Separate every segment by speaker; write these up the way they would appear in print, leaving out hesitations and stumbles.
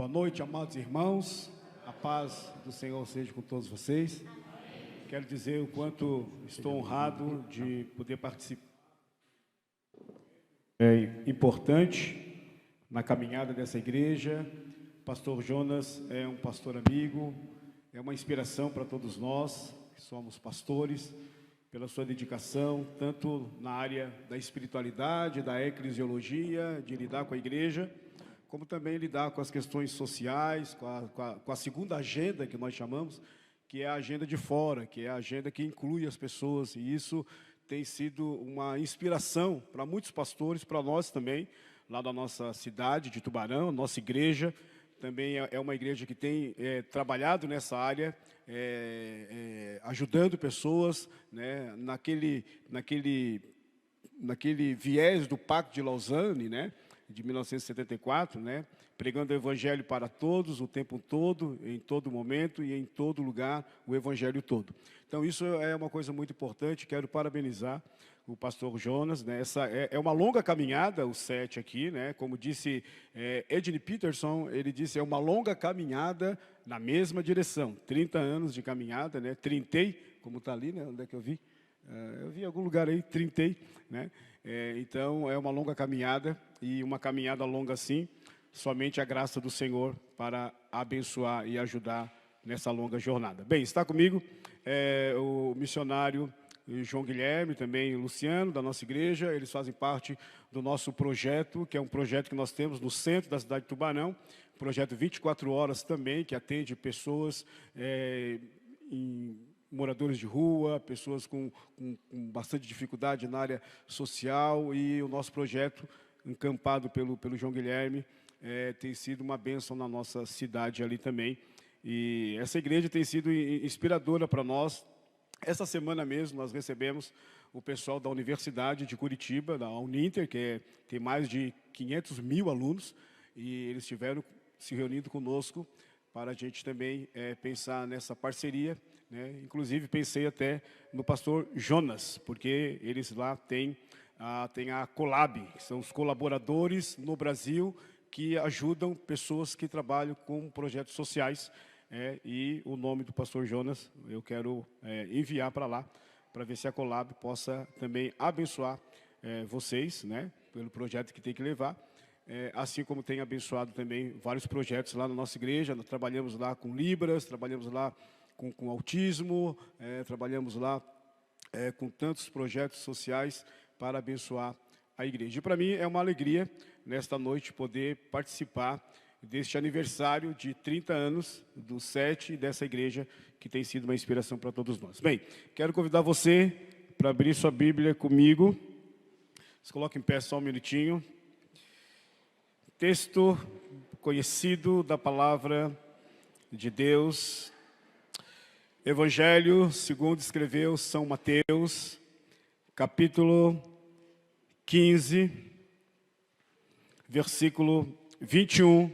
Speaker 1: Boa noite, amados irmãos. A paz do Senhor seja com todos vocês. Quero dizer o quanto estou honrado de poder participar. É importante na caminhada dessa igreja. Pastor Jonas é um pastor amigo, é uma inspiração para todos nós que somos pastores, pela sua dedicação, tanto na área da espiritualidade, da eclesiologia, de lidar com a igreja, como também lidar com as questões sociais, com a segunda agenda que nós chamamos, que é a agenda de fora, que é a agenda que inclui as pessoas, e isso tem sido uma inspiração para muitos pastores, para nós também, lá da nossa cidade de Tubarão, nossa igreja, também é uma igreja que tem trabalhado nessa área, ajudando pessoas, né, naquele viés do Pacto de Lausanne, né, de 1974, né, pregando o Evangelho para todos, o tempo todo, em todo momento e em todo lugar, o Evangelho todo. Então, isso é uma coisa muito importante, quero parabenizar o pastor Jonas, né? Essa é uma longa caminhada, o 7 aqui, né? Como disse Eugene Peterson, ele disse, é uma longa caminhada na mesma direção, 30 anos de caminhada, né? Trintei, como está ali, né? Onde é que eu vi? Eu vi em algum lugar aí, trintei, né? Então, é uma longa caminhada, e uma caminhada longa assim, somente a graça do Senhor para abençoar e ajudar nessa longa jornada. Bem, está comigo o missionário João Guilherme, também Luciano, da nossa igreja. Eles fazem parte do nosso projeto, que é um projeto que nós temos no centro da cidade de Tubarão, projeto 24 horas também, que atende pessoas moradores de rua, pessoas com bastante dificuldade na área social, e o nosso projeto, encampado pelo João Guilherme, tem sido uma bênção na nossa cidade ali também. E essa igreja tem sido inspiradora para nós. Essa semana mesmo nós recebemos o pessoal da Universidade de Curitiba, da Uninter, que tem mais de 500 mil alunos, e eles estiveram se reunindo conosco para a gente também pensar nessa parceria, né? Inclusive pensei até no pastor Jonas, porque eles lá têm a Colab, que são os colaboradores no Brasil que ajudam pessoas que trabalham com projetos sociais, e o nome do pastor Jonas eu quero enviar para lá, para ver se a Colab possa também abençoar vocês, né, pelo projeto que tem que levar, assim como tem abençoado também vários projetos lá na nossa igreja. Nós trabalhamos lá com Libras, trabalhamos lá com autismo, trabalhamos lá com tantos projetos sociais para abençoar a igreja. E para mim é uma alegria, nesta noite, poder participar deste aniversário de 30 anos do 7 dessa igreja, que tem sido uma inspiração para todos nós. Bem, quero convidar você para abrir sua Bíblia comigo. Se coloque em pé só um minutinho. Texto conhecido da palavra de Deus, Evangelho segundo escreveu São Mateus, capítulo 15, versículo 21.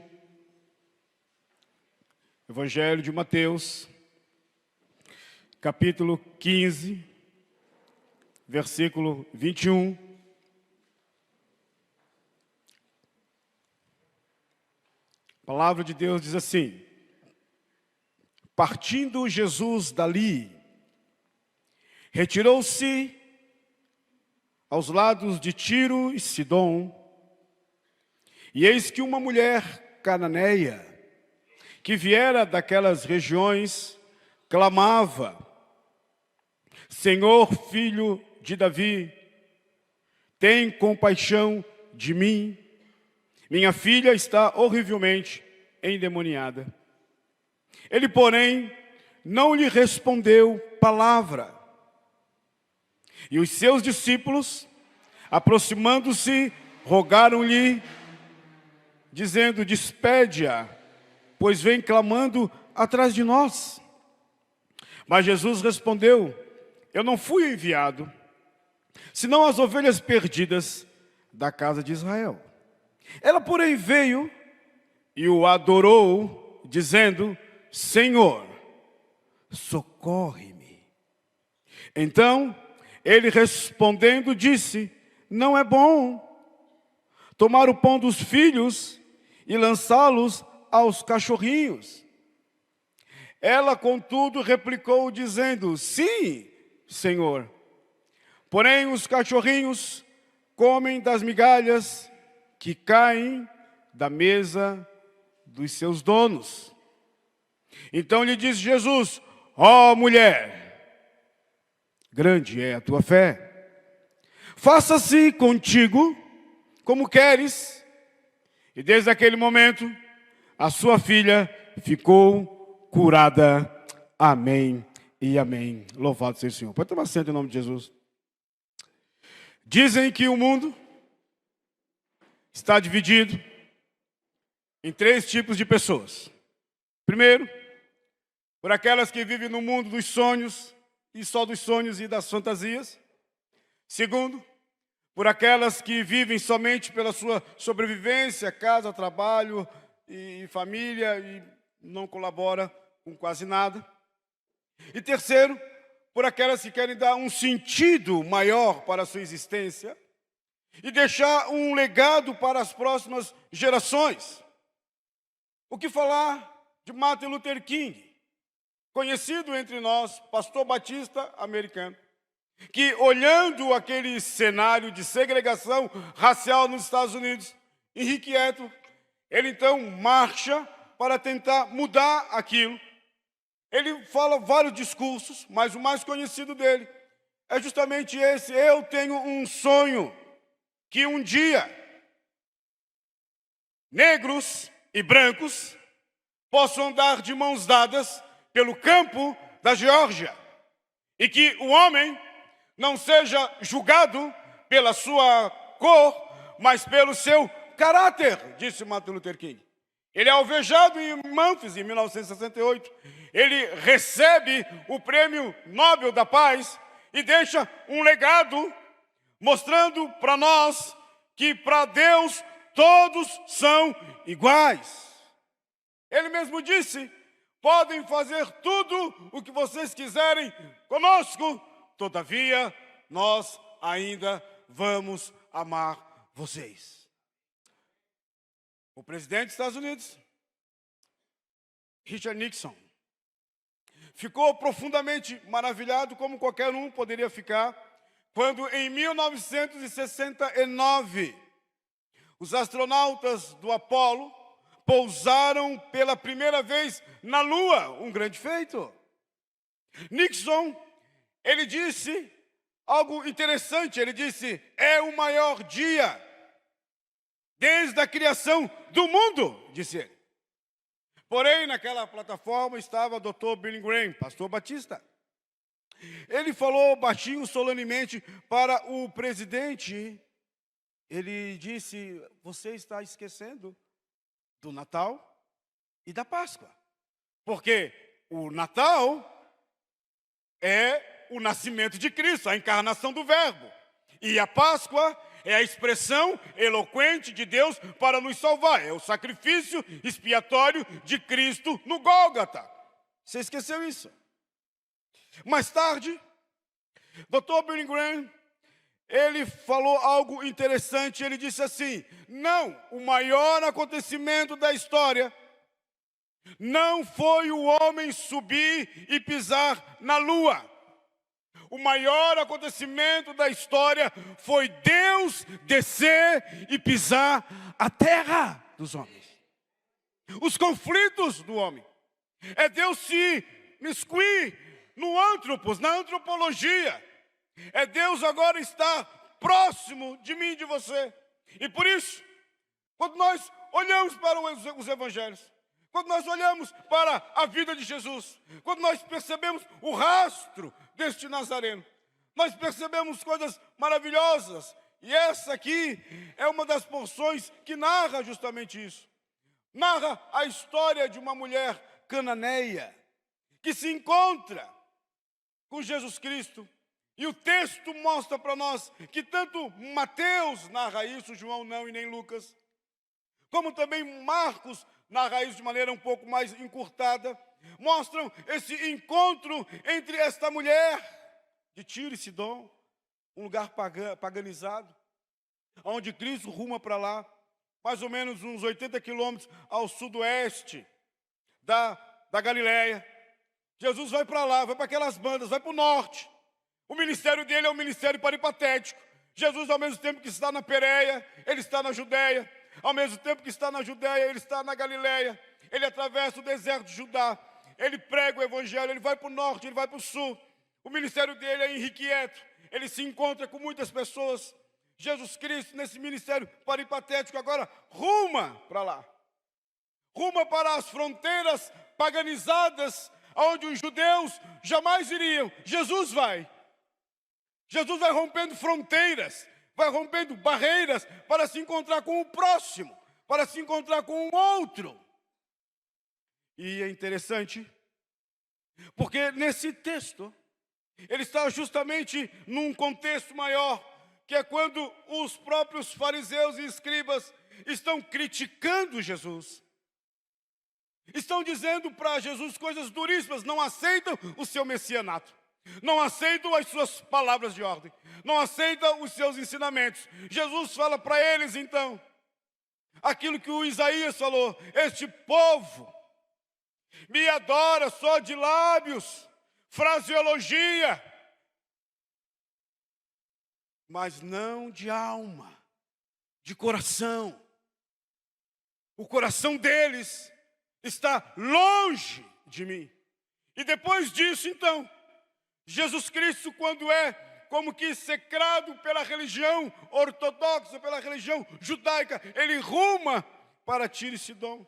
Speaker 1: Evangelho de Mateus, capítulo 15, versículo 21. A palavra de Deus diz assim: partindo Jesus dali, retirou-se aos lados de Tiro e Sidom, e eis que uma mulher cananeia, que viera daquelas regiões, clamava: Senhor, filho de Davi, tem compaixão de mim, minha filha está horrivelmente endemoniada. Ele, porém, não lhe respondeu palavra. E os seus discípulos, aproximando-se, rogaram-lhe, dizendo: despede-a, pois vem clamando atrás de nós. Mas Jesus respondeu: eu não fui enviado, senão as ovelhas perdidas da casa de Israel. Ela, porém, veio e o adorou, dizendo: Senhor, socorre-me. Então, ele respondendo disse: não é bom tomar o pão dos filhos e lançá-los aos cachorrinhos. Ela, contudo, replicou, dizendo: sim, Senhor. Porém, os cachorrinhos comem das migalhas que caem da mesa dos seus donos. Então lhe disse Jesus: ó mulher, grande é a tua fé. Faça-se contigo como queres. E desde aquele momento, a sua filha ficou curada. Amém e amém. Louvado seja o Senhor. Pode tomar assento em nome de Jesus. Dizem que o mundo está dividido em 3 tipos de pessoas. Primeiro, por aquelas que vivem no mundo dos sonhos, e só dos sonhos e das fantasias. Segundo, por aquelas que vivem somente pela sua sobrevivência, casa, trabalho e família, e não colabora com quase nada. E terceiro, por aquelas que querem dar um sentido maior para a sua existência e deixar um legado para as próximas gerações. O que falar de Martin Luther King, conhecido entre nós, pastor batista americano, que olhando aquele cenário de segregação racial nos Estados Unidos, irrequieto, ele então marcha para tentar mudar aquilo. Ele fala vários discursos, mas o mais conhecido dele é justamente esse: eu tenho um sonho que um dia negros e brancos possam andar de mãos dadas pelo campo da Geórgia e que o homem não seja julgado pela sua cor, mas pelo seu caráter, disse Martin Luther King. Ele é alvejado em Memphis, em 1968. Ele recebe o Prêmio Nobel da Paz e deixa um legado mostrando para nós que para Deus todos são iguais. Ele mesmo disse: podem fazer tudo o que vocês quiserem conosco, todavia nós ainda vamos amar vocês. O presidente dos Estados Unidos, Richard Nixon, ficou profundamente maravilhado, como qualquer um poderia ficar, quando em 1969 os astronautas do Apollo pousaram pela primeira vez na Lua, um grande feito. Nixon, ele disse algo interessante, ele disse: é o maior dia desde a criação do mundo, disse ele. Porém, naquela plataforma estava o Dr. Billy Graham, pastor batista. Ele falou baixinho, solenemente, para o presidente. Ele disse: você está esquecendo do Natal e da Páscoa. Porque o Natal é o nascimento de Cristo, a encarnação do Verbo. E a Páscoa é a expressão eloquente de Deus para nos salvar. É o sacrifício expiatório de Cristo no Gólgota. Você esqueceu isso? Mais tarde, Dr. Billy Graham, ele falou algo interessante. Ele disse assim: não, o maior acontecimento da história não foi o homem subir e pisar na lua. O maior acontecimento da história foi Deus descer e pisar a terra dos homens. Os conflitos do homem. É Deus se miscuir no antropos, na antropologia. É Deus agora estar próximo de mim e de você. E por isso, quando nós olhamos para os evangelhos, quando nós olhamos para a vida de Jesus, quando nós percebemos o rastro deste Nazareno, nós percebemos coisas maravilhosas. E essa aqui é uma das porções que narra justamente isso. Narra a história de uma mulher cananeia que se encontra com Jesus Cristo. E o texto mostra para nós que tanto Mateus narra isso, João não e nem Lucas, como também Marcos narra isso de maneira um pouco mais encurtada, mostram esse encontro entre esta mulher de Tiro e Sidom, um lugar paganizado, onde Cristo ruma para lá. mais ou menos uns 80 quilômetros ao sudoeste da Galileia. Jesus vai para lá, vai para aquelas bandas, vai para o norte. O ministério dele é um ministério peripatético. Jesus, ao mesmo tempo que está na Pérea, ele está na Judéia. Ao mesmo tempo que está na Judéia, ele está na Galileia. Ele atravessa o deserto de Judá. Ele prega o evangelho, ele vai para o norte, ele vai para o sul. O ministério dele é irrequieto. Ele se encontra com muitas pessoas. Jesus Cristo, nesse ministério peripatético, agora ruma para lá. Ruma para as fronteiras paganizadas, onde os judeus jamais iriam. Jesus vai. Jesus vai rompendo fronteiras, vai rompendo barreiras para se encontrar com o próximo, para se encontrar com o outro. E é interessante, porque nesse texto, ele está justamente num contexto maior, que é quando os próprios fariseus e escribas estão criticando Jesus. Estão dizendo para Jesus coisas duríssimas, não aceitam o seu messianato. Não aceitam as suas palavras de ordem. Não aceitam os seus ensinamentos. Jesus fala para eles, então, aquilo que o Isaías falou: este povo me adora só de lábios, fraseologia, mas não de alma, de coração. O coração deles está longe de mim. E depois disso, então, Jesus Cristo, quando é como que secrado pela religião ortodoxa, pela religião judaica, ele ruma para Tiro e Sidom.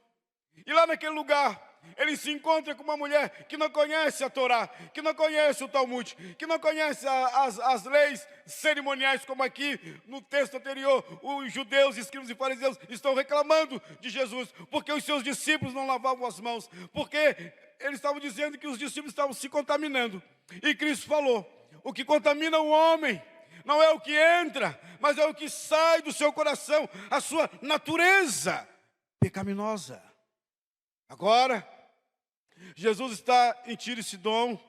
Speaker 1: E lá naquele lugar, ele se encontra com uma mulher que não conhece a Torá, que não conhece o Talmud, que não conhece as leis cerimoniais, como aqui no texto anterior, os judeus, escribas e fariseus estão reclamando de Jesus, porque os seus discípulos não lavavam as mãos, porque eles estavam dizendo que os discípulos estavam se contaminando. E Cristo falou: o que contamina o homem não é o que entra, mas é o que sai do seu coração, a sua natureza pecaminosa. Agora, Jesus está em Tiro e Sidom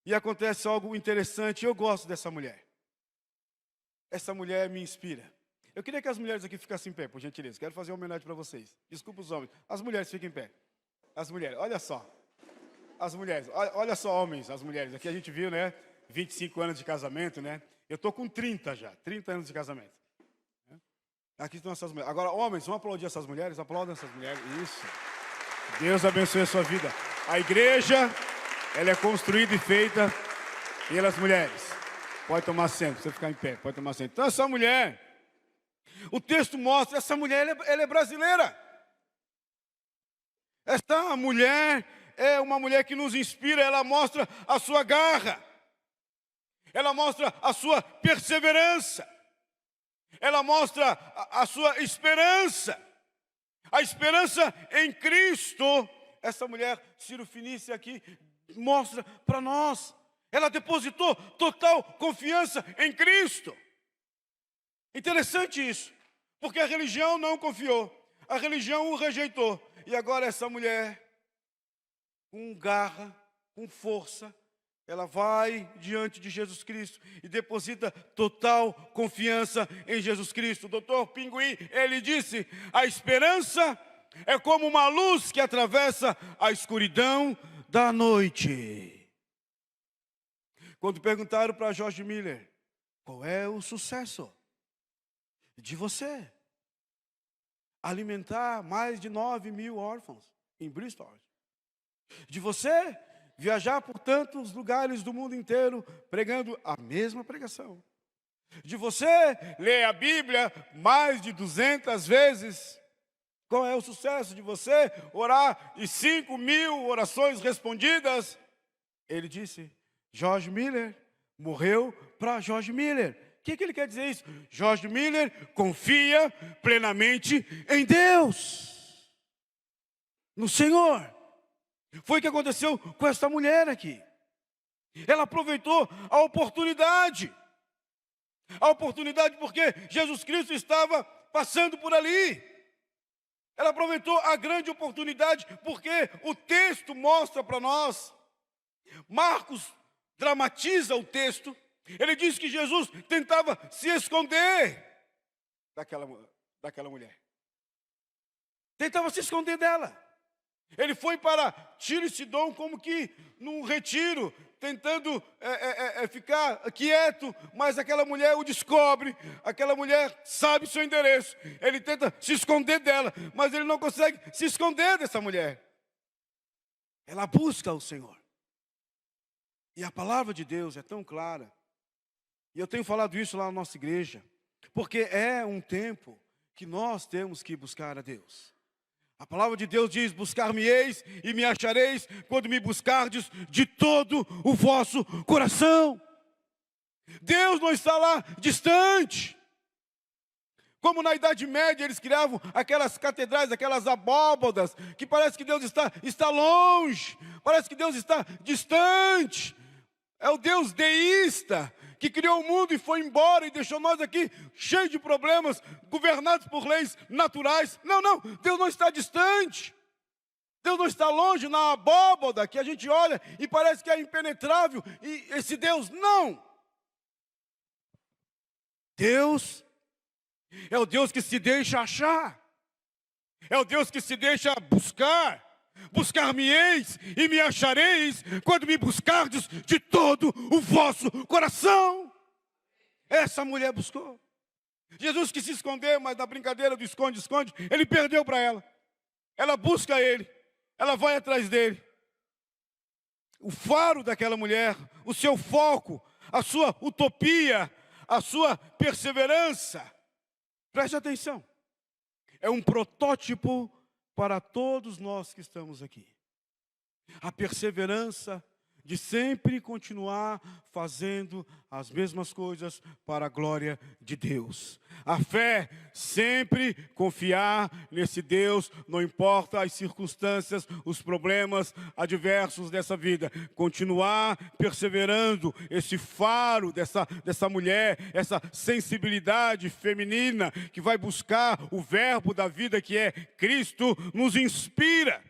Speaker 1: e acontece algo interessante. Eu gosto dessa mulher. Essa mulher me inspira. Eu queria que as mulheres aqui ficassem em pé, por gentileza. Quero fazer uma homenagem para vocês. Desculpa os homens. As mulheres fiquem em pé. As mulheres, olha só. As mulheres, olha só, homens, as mulheres. Aqui a gente viu, né? 25 anos de casamento, né? Eu estou com 30 já, 30 anos de casamento. Aqui estão essas mulheres. Agora, homens, vamos aplaudir essas mulheres? Aplaudam essas mulheres. Isso. Deus abençoe a sua vida. A igreja, ela é construída e feita pelas mulheres. Pode tomar assento, você ficar em pé, pode tomar assento. Então, essa mulher, o texto mostra, essa mulher, ela é brasileira. Esta mulher é uma mulher que nos inspira, ela mostra a sua garra, ela mostra a sua perseverança, ela mostra a sua esperança, a esperança em Cristo. Essa mulher Ciro-Fenícia aqui mostra para nós, ela depositou total confiança em Cristo. Interessante isso, porque a religião não confiou, a religião o rejeitou, e agora essa mulher, com garra, com força, ela vai diante de Jesus Cristo e deposita total confiança em Jesus Cristo. O Dr. Pinguim, ele disse: a esperança é como uma luz que atravessa a escuridão da noite. Quando perguntaram para George Miller, qual é o sucesso de você alimentar mais de 9.000 órfãos em Bristol, de você viajar por tantos lugares do mundo inteiro pregando a mesma pregação, de você ler a Bíblia mais de 200 vezes, qual é o sucesso de você orar e 5.000 orações respondidas? Ele disse: George Miller morreu para George Miller. O que ele quer dizer isso? George Miller confia plenamente em Deus, no Senhor. Foi o que aconteceu com esta mulher aqui. Ela aproveitou a oportunidade porque Jesus Cristo estava passando por ali. Ela aproveitou a grande oportunidade porque o texto mostra para nós. Marcos dramatiza o texto. Ele diz que Jesus tentava se esconder daquela mulher. Tentava se esconder dela. Ele foi para Tiro e Sidom como que num retiro, tentando ficar quieto, mas aquela mulher o descobre, aquela mulher sabe seu endereço. Ele tenta se esconder dela, mas ele não consegue se esconder dessa mulher. Ela busca o Senhor. E a palavra de Deus é tão clara. E eu tenho falado isso lá na nossa igreja, porque é um tempo que nós temos que buscar a Deus. A palavra de Deus diz: buscar-me-eis e me achareis quando me buscardes de todo o vosso coração. Deus não está lá distante. Como na Idade Média eles criavam aquelas catedrais, aquelas abóbadas, que parece que Deus está longe, parece que Deus está distante. É o Deus deísta que criou o mundo e foi embora e deixou nós aqui cheios de problemas, governados por leis naturais. Não, Deus não está distante. Deus não está longe na abóbada que a gente olha e parece que é impenetrável. E esse Deus, não. Deus é o Deus que se deixa achar. É o Deus que se deixa buscar. Buscar-me-eis e me achareis quando me buscardes de todo o vosso coração. Essa mulher buscou. Jesus quis se esconder, mas na brincadeira do esconde-esconde, ele perdeu para ela. Ela busca ele, ela vai atrás dele. O faro daquela mulher, o seu foco, a sua utopia, a sua perseverança. Preste atenção. É um protótipo para todos nós que estamos aqui. A perseverança de sempre continuar fazendo as mesmas coisas para a glória de Deus. A fé, sempre confiar nesse Deus, não importa as circunstâncias, os problemas adversos dessa vida. Continuar perseverando, esse faro dessa mulher, essa sensibilidade feminina que vai buscar o verbo da vida que é Cristo, nos inspira,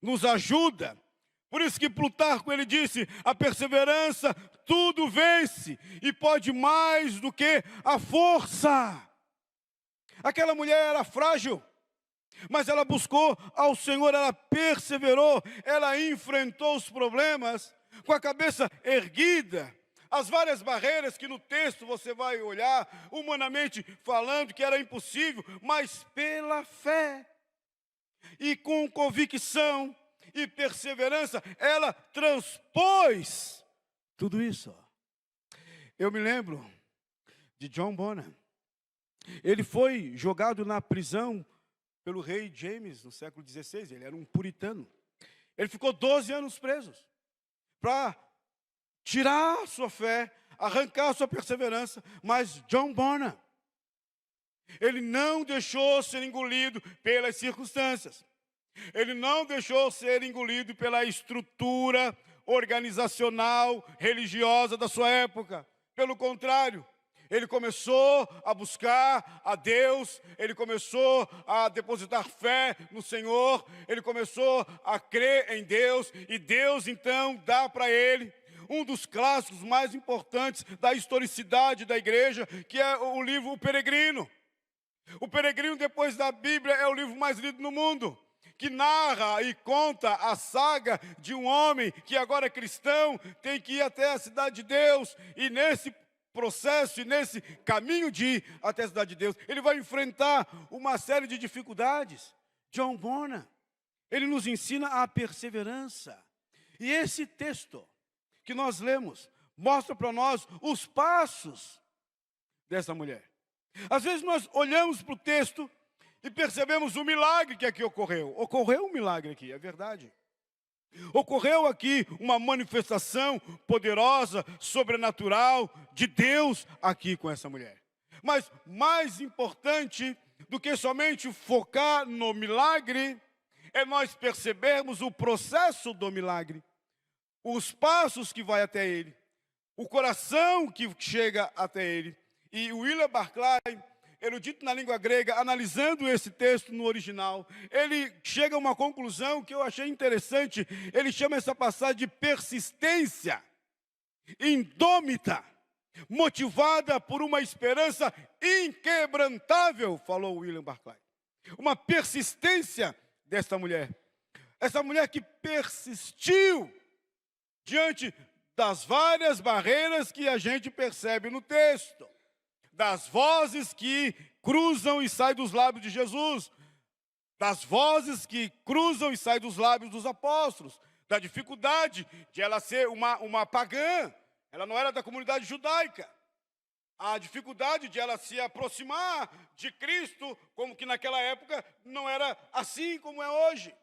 Speaker 1: nos ajuda. Por isso que Plutarco, ele disse: a perseverança tudo vence e pode mais do que a força. Aquela mulher era frágil, mas ela buscou ao Senhor, ela perseverou, ela enfrentou os problemas com a cabeça erguida. As várias barreiras que no texto você vai olhar, humanamente falando, que era impossível, mas pela fé e com convicção e perseverança, ela transpôs tudo isso. Eu me lembro de John Bonham. Ele foi jogado na prisão pelo rei James no século XVI. Ele era um puritano. Ele ficou 12 anos preso para tirar a sua fé, arrancar a sua perseverança. Mas John Bonham, ele não deixou ser engolido pelas circunstâncias. Ele não deixou ser engolido pela estrutura organizacional, religiosa da sua época. Pelo contrário, ele começou a buscar a Deus, ele começou a depositar fé no Senhor, ele começou a crer em Deus, e Deus então dá para ele um dos clássicos mais importantes da historicidade da igreja, que é o livro O Peregrino. O Peregrino, depois da Bíblia, é o livro mais lido no mundo, que narra e conta a saga de um homem que agora é cristão, tem que ir até a cidade de Deus, e nesse processo e nesse caminho de ir até a cidade de Deus, ele vai enfrentar uma série de dificuldades. John Bonham, ele nos ensina a perseverança. E esse texto que nós lemos mostra para nós os passos dessa mulher. Às vezes nós olhamos para o texto e percebemos o milagre que aqui ocorreu. Ocorreu um milagre aqui, é verdade. Ocorreu aqui uma manifestação poderosa, sobrenatural de Deus aqui com essa mulher. Mas mais importante do que somente focar no milagre, é nós percebermos o processo do milagre, os passos que vai até ele, o coração que chega até ele. E William Barclay, erudito na língua grega, analisando esse texto no original, ele chega a uma conclusão que eu achei interessante. Ele chama essa passagem de persistência indômita, motivada por uma esperança inquebrantável, falou William Barclay. uma persistência desta mulher. Essa mulher que persistiu diante das várias barreiras que a gente percebe no texto, das vozes que cruzam e saem dos lábios de Jesus, das vozes que cruzam e saem dos lábios dos apóstolos, da dificuldade de ela ser uma pagã, ela não era da comunidade judaica, a dificuldade de ela se aproximar de Cristo, como que naquela época não era assim como é hoje.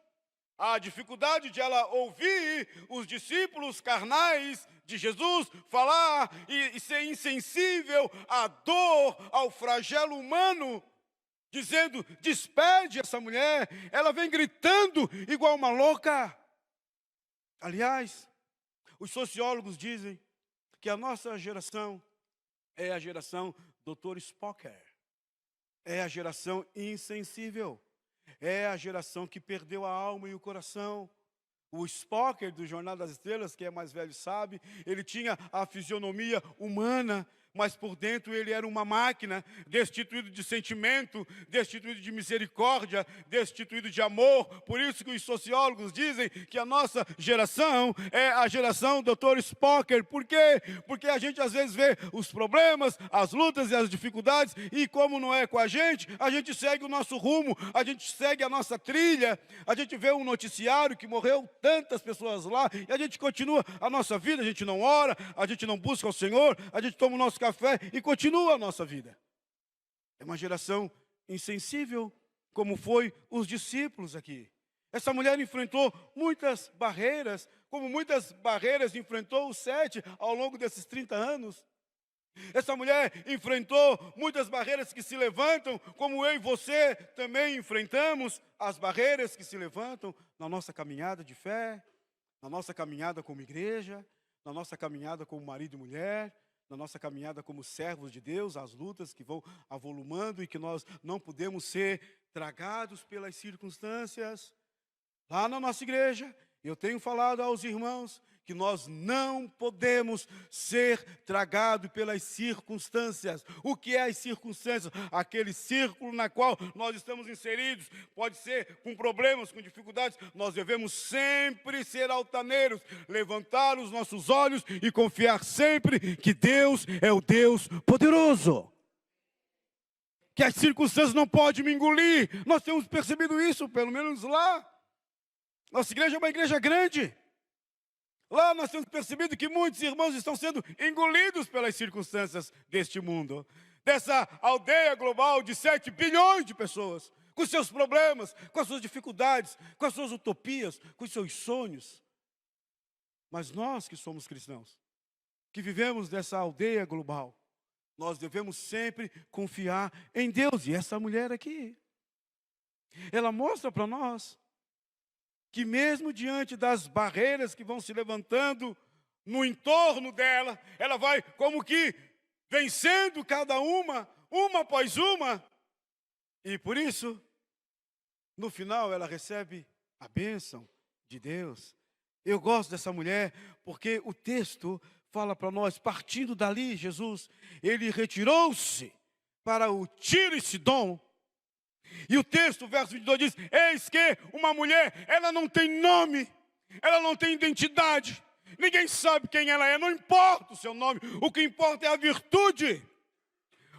Speaker 1: A dificuldade de ela ouvir os discípulos carnais de Jesus falar e ser insensível à dor, ao flagelo humano, dizendo, despede essa mulher, ela vem gritando igual uma louca. Aliás, os sociólogos dizem que a nossa geração é a geração Dr. Spocker, é a geração insensível, é a geração que perdeu a alma e o coração. O Spocker do Jornal das Estrelas, que é mais velho sabe, ele tinha a fisionomia humana, mas por dentro ele era uma máquina, destituído de sentimento, destituído de misericórdia, destituído de amor. Por isso que os sociólogos dizem que a nossa geração é a geração Dr. Spocker. Por quê? Porque a gente às vezes vê os problemas, as lutas e as dificuldades, e como não é com a gente segue o nosso rumo, a gente segue a nossa trilha, a gente vê um noticiário que morreu tantas pessoas lá, e a gente continua a nossa vida, a gente não ora, a gente não busca o Senhor, a gente toma o nosso café e continua a nossa vida. É uma geração insensível, como foi os discípulos aqui. Essa mulher enfrentou muitas barreiras, como muitas barreiras enfrentou o 7 ao longo desses 30 anos. Essa mulher enfrentou muitas barreiras que se levantam, como eu e você também enfrentamos as barreiras que se levantam na nossa caminhada de fé, na nossa caminhada como igreja, na nossa caminhada como marido e mulher, na nossa caminhada como servos de Deus, as lutas que vão avolumando e que nós não podemos ser tragados pelas circunstâncias. Lá na nossa igreja, eu tenho falado aos irmãos que nós não podemos ser tragados pelas circunstâncias. O que é as circunstâncias? Aquele círculo na qual nós estamos inseridos, pode ser com problemas, com dificuldades. Nós devemos sempre ser altaneiros, levantar os nossos olhos e confiar sempre que Deus é o Deus poderoso. Que as circunstâncias não podem me engolir. Nós temos percebido isso, pelo menos lá. Nossa igreja é uma igreja grande. Lá nós temos percebido que muitos irmãos estão sendo engolidos pelas circunstâncias deste mundo. Dessa aldeia global de 7 bilhões de pessoas, com seus problemas, com as suas dificuldades, com as suas utopias, com os seus sonhos. Mas nós que somos cristãos, que vivemos nessa aldeia global, nós devemos sempre confiar em Deus. E essa mulher aqui, ela mostra para nós que mesmo diante das barreiras que vão se levantando no entorno dela, ela vai como que vencendo cada uma após uma. E por isso, no final, ela recebe a bênção de Deus. Eu gosto dessa mulher porque o texto fala para nós, partindo dali, Jesus, ele retirou-se para o Tiro e Sidom. E o texto, verso 22 diz, eis que uma mulher, ela não tem nome, ela não tem identidade, ninguém sabe quem ela é, não importa o seu nome, o que importa é a virtude,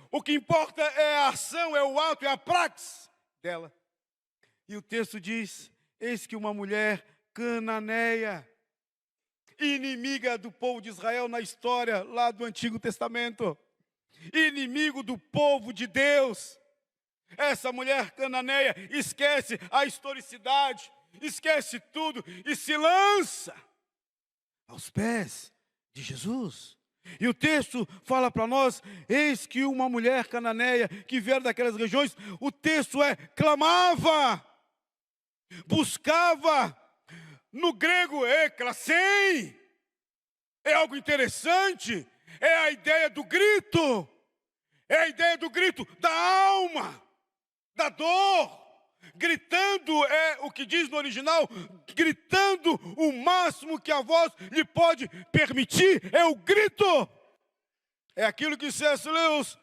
Speaker 1: o que importa é a ação, é o ato, é a praxis dela. E o texto diz, eis que uma mulher cananeia, inimiga do povo de Israel na história lá do Antigo Testamento, inimigo do povo de Deus. Essa mulher cananeia esquece a historicidade, esquece tudo e se lança aos pés de Jesus. E o texto fala para nós, eis que uma mulher cananeia que veio daquelas regiões, o texto clamava, buscava, no grego eklassem, é algo interessante, é a ideia do grito, é a ideia do grito da alma, da dor, gritando é o que diz no original, gritando o máximo que a voz lhe pode permitir, é o grito. É aquilo que C.S. Lewis,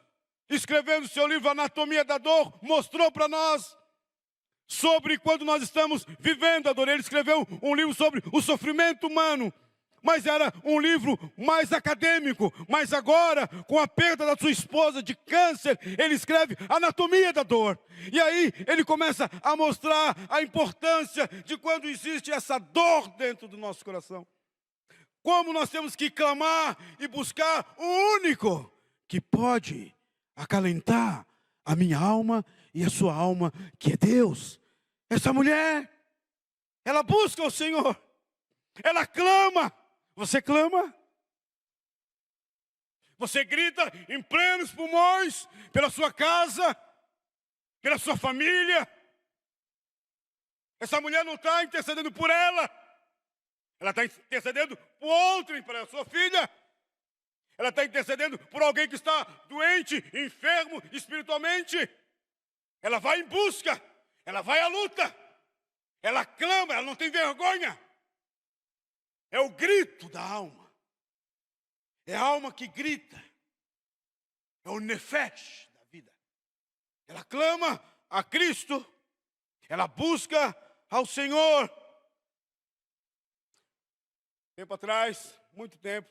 Speaker 1: escrevendo seu livro Anatomia da Dor, mostrou para nós. sobre quando nós estamos vivendo a dor. Ele escreveu um livro sobre o sofrimento humano, mas era um livro mais acadêmico. Mas agora, com a perda da sua esposa de câncer, ele escreve Anatomia da Dor. E aí ele começa a mostrar a importância de quando existe essa dor dentro do nosso coração. Como nós temos que clamar e buscar o único que pode acalentar a minha alma e a sua alma, que é Deus. Essa mulher, ela busca o Senhor, ela clama. Você clama? Você grita em plenos pulmões pela sua casa, pela sua família. Essa mulher não está intercedendo por ela. Ela está intercedendo por outrem, para a sua filha. Ela está intercedendo por alguém que está doente, enfermo espiritualmente. Ela vai em busca, ela vai à luta. Ela clama, ela não tem vergonha. É o grito da alma. É a alma que grita. É o nefesh da vida. Ela clama a Cristo. Ela busca ao Senhor. Tempo atrás, muito tempo,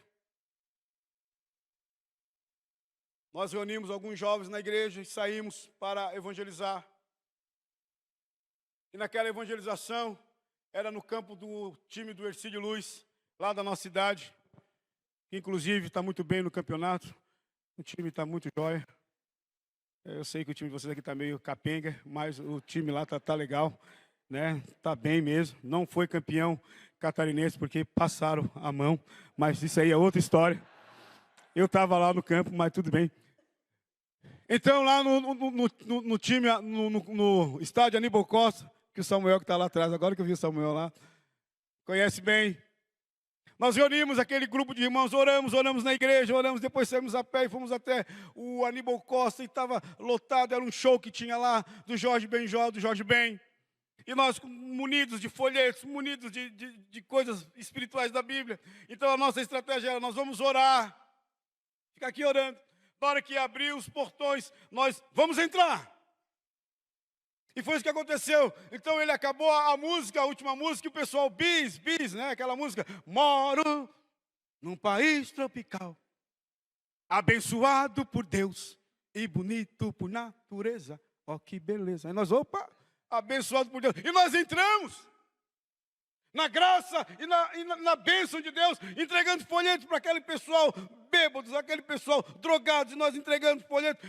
Speaker 1: nós reunimos alguns jovens na igreja e saímos para evangelizar. E naquela evangelização, era no campo do time do Ercílio Luz, lá da nossa cidade, que inclusive está muito bem no campeonato. O time está muito jóia. Eu sei que o time de vocês aqui está meio capenga, mas o time lá está legal, né? Está bem mesmo. Não foi campeão catarinense porque passaram a mão, mas isso aí é outra história. Eu estava lá no campo, mas tudo bem. Então lá no time, no estádio Aníbal Costa, que o Samuel que está lá atrás, agora que eu vi o Samuel lá, conhece bem. Nós reunimos aquele grupo de irmãos, oramos na igreja, oramos, depois saímos a pé e fomos até o Aníbal Costa e estava lotado, era um show que tinha lá do Jorge Benjó, do Jorge Ben. E nós munidos de folhetos, munidos de coisas espirituais da Bíblia. Então a nossa estratégia era, nós vamos orar, ficar aqui orando. Na hora que abrir os portões, nós vamos entrar. E foi isso que aconteceu. Então ele acabou a música, a última música, e o pessoal bis, né? Aquela música. Moro num país tropical, abençoado por Deus e bonito por natureza. Ó, que beleza. Aí nós, opa, abençoado por Deus. E nós entramos na graça e na bênção de Deus, entregando folhetos para aquele pessoal bêbados, aquele pessoal drogados, e nós entregando folhetos.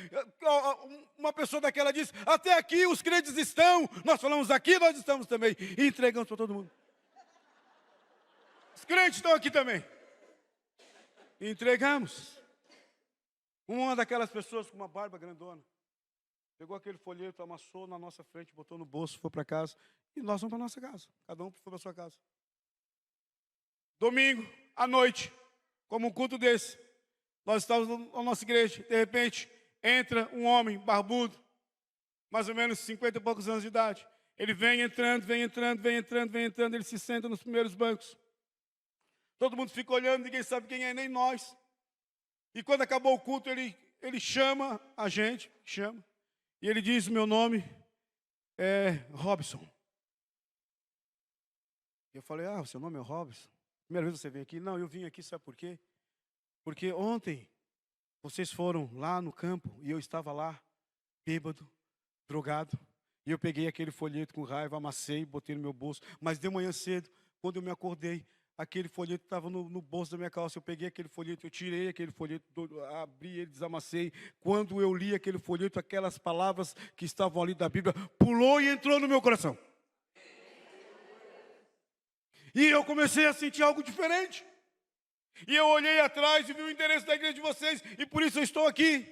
Speaker 1: Uma pessoa daquela disse, até aqui os crentes estão, nós falamos aqui, nós estamos também, e entregamos para todo mundo. Os crentes estão aqui também. E entregamos. Uma daquelas pessoas com uma barba grandona, pegou aquele folheto, amassou na nossa frente, botou no bolso, foi para casa. E nós vamos para a nossa casa. Cada um foi para a sua casa. Domingo, à noite, como um culto desse, nós estávamos na nossa igreja. De repente, entra um homem barbudo, mais ou menos 50 e poucos anos de idade. Ele vem entrando, ele se senta nos primeiros bancos. Todo mundo fica olhando, ninguém sabe quem é, nem nós. E quando acabou o culto, ele chama a gente, e ele diz, meu nome é Robson. Eu falei, o seu nome é Robson? Primeira vez que você vem aqui? Não, eu vim aqui, sabe por quê? Porque ontem vocês foram lá no campo e eu estava lá, bêbado, drogado. E eu peguei aquele folheto com raiva, amassei, botei no meu bolso. Mas de manhã cedo, quando eu me acordei, aquele folheto estava no bolso da minha calça. Eu peguei aquele folheto, eu tirei aquele folheto, abri ele, desamassei. Quando eu li aquele folheto, aquelas palavras que estavam ali da Bíblia, pulou e entrou no meu coração. E eu comecei a sentir algo diferente. E eu olhei atrás e vi o endereço da igreja de vocês, e por isso eu estou aqui.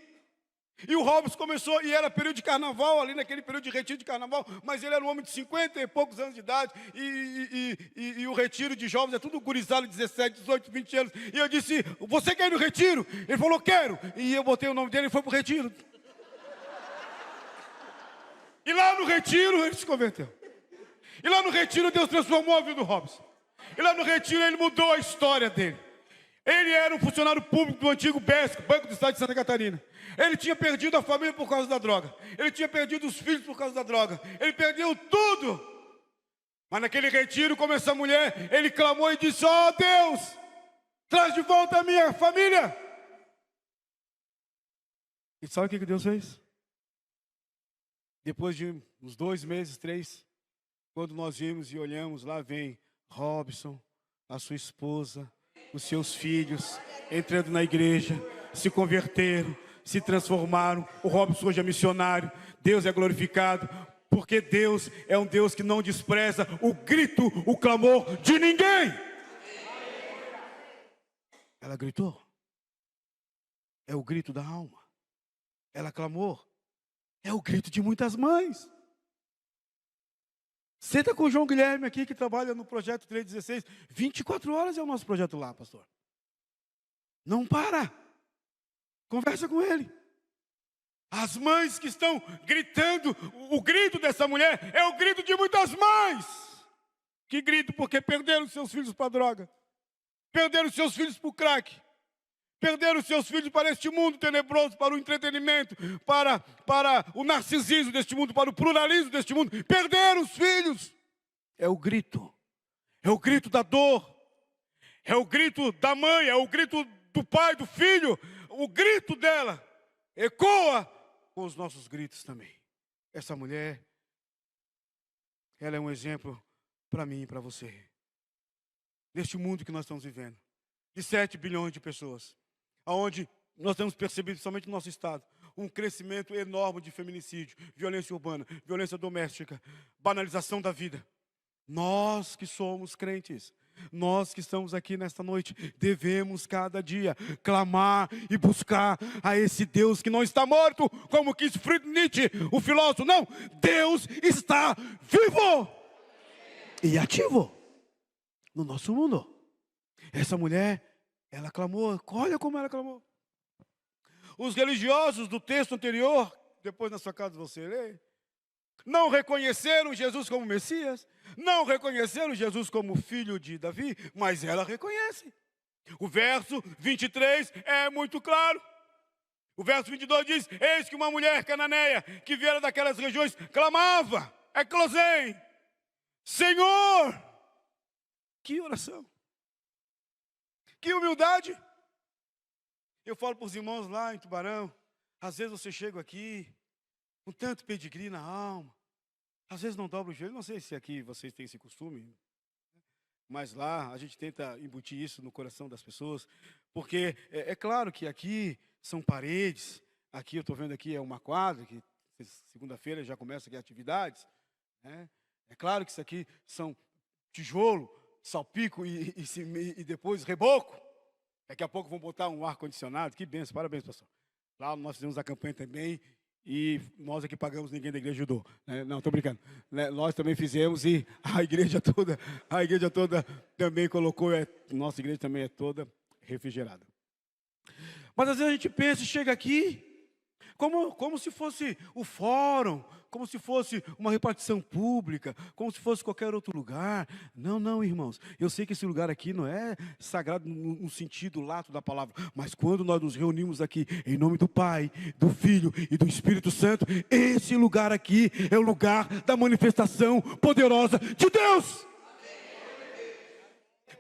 Speaker 1: E o Robson começou, e era período de carnaval, ali naquele período de retiro de carnaval, mas ele era um homem de 50 e poucos anos de idade, e o retiro de jovens é tudo gurizado, 17, 18, 20 anos. E eu disse, você quer ir no retiro? Ele falou, quero. E eu botei o nome dele e foi para o retiro. E lá no retiro ele se converteu. E lá no retiro Deus transformou a vida do Robson. E lá no retiro ele mudou a história dele. Ele era um funcionário público do antigo BESC, Banco do Estado de Santa Catarina. Ele tinha perdido a família por causa da droga. Ele tinha perdido os filhos por causa da droga. Ele perdeu tudo. Mas naquele retiro, como essa mulher, ele clamou e disse: ó Deus, traz de volta a minha família. E sabe o que Deus fez? Depois de uns 2 meses, 3, quando nós vimos e olhamos, lá vem Robson, a sua esposa, os seus filhos, entrando na igreja, se converteram, se transformaram. O Robson hoje é missionário. Deus é glorificado, porque Deus é um Deus que não despreza o grito, o clamor de ninguém. Ela gritou. É o grito da alma. Ela clamou. É o grito de muitas mães. Senta com o João Guilherme aqui, que trabalha no projeto 316. 24 horas é o nosso projeto lá, pastor. Não para. Conversa com ele. As mães que estão gritando, o grito dessa mulher é o grito de muitas mães. Que grito porque perderam seus filhos para a droga. Perderam seus filhos para o crack. Perderam seus filhos para este mundo tenebroso, para o entretenimento, para o narcisismo deste mundo, para o pluralismo deste mundo. Perderam os filhos. É o grito. É o grito da dor. É o grito da mãe, é o grito do pai, do filho. O grito dela ecoa com os nossos gritos também. Essa mulher, ela é um exemplo para mim e para você. Neste mundo que nós estamos vivendo, de 7 bilhões de pessoas, onde nós temos percebido, somente no nosso estado, um crescimento enorme de feminicídio, violência urbana, violência doméstica, banalização da vida. Nós que somos crentes, nós que estamos aqui nesta noite, devemos cada dia clamar e buscar a esse Deus que não está morto, como quis Friedrich Nietzsche, o filósofo. Não, Deus está vivo e ativo no nosso mundo. Essa mulher, ela clamou, olha como ela clamou. Os religiosos do texto anterior, depois na sua casa você lê, não reconheceram Jesus como Messias, não reconheceram Jesus como filho de Davi, mas ela reconhece. O verso 23 é muito claro. O verso 22 diz: eis que uma mulher cananeia, que viera daquelas regiões, clamava, eclosém, Senhor. Que oração. Que humildade. Eu falo para os irmãos lá em Tubarão, às vezes você chega aqui, com tanto pedigree na alma, às vezes não dobra o joelho, não sei se aqui vocês têm esse costume, mas lá a gente tenta embutir isso no coração das pessoas, porque é claro que aqui são paredes, aqui eu estou vendo aqui é uma quadra, que segunda-feira já começa aqui atividades, né? É claro que isso aqui são tijolo, salpico e depois reboco. Daqui a pouco vão botar um ar-condicionado. Que benção, parabéns, pastor. Lá nós fizemos a campanha também e nós aqui pagamos, ninguém da igreja ajudou. Não, estou brincando. Nós também fizemos e a igreja toda também colocou, nossa igreja também é toda refrigerada. Mas às vezes a gente pensa e chega aqui, como se fosse o fórum, como se fosse uma repartição pública, como se fosse qualquer outro lugar. Não, não, irmãos. Eu sei que esse lugar aqui não é sagrado no sentido lato da palavra, mas quando nós nos reunimos aqui, em nome do Pai, do Filho e do Espírito Santo, esse lugar aqui é o lugar da manifestação poderosa de Deus.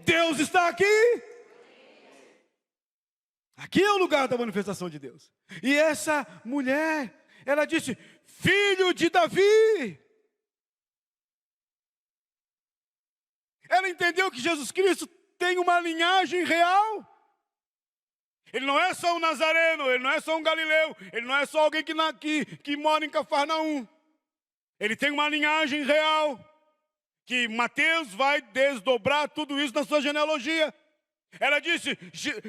Speaker 1: Deus está aqui. Aqui é o lugar da manifestação de Deus. E essa mulher, ela disse, filho de Davi. Ela entendeu que Jesus Cristo tem uma linhagem real. Ele não é só um nazareno, ele não é só um galileu, ele não é só alguém que mora em Cafarnaum. Ele tem uma linhagem real, que Mateus vai desdobrar tudo isso na sua genealogia. Ela disse,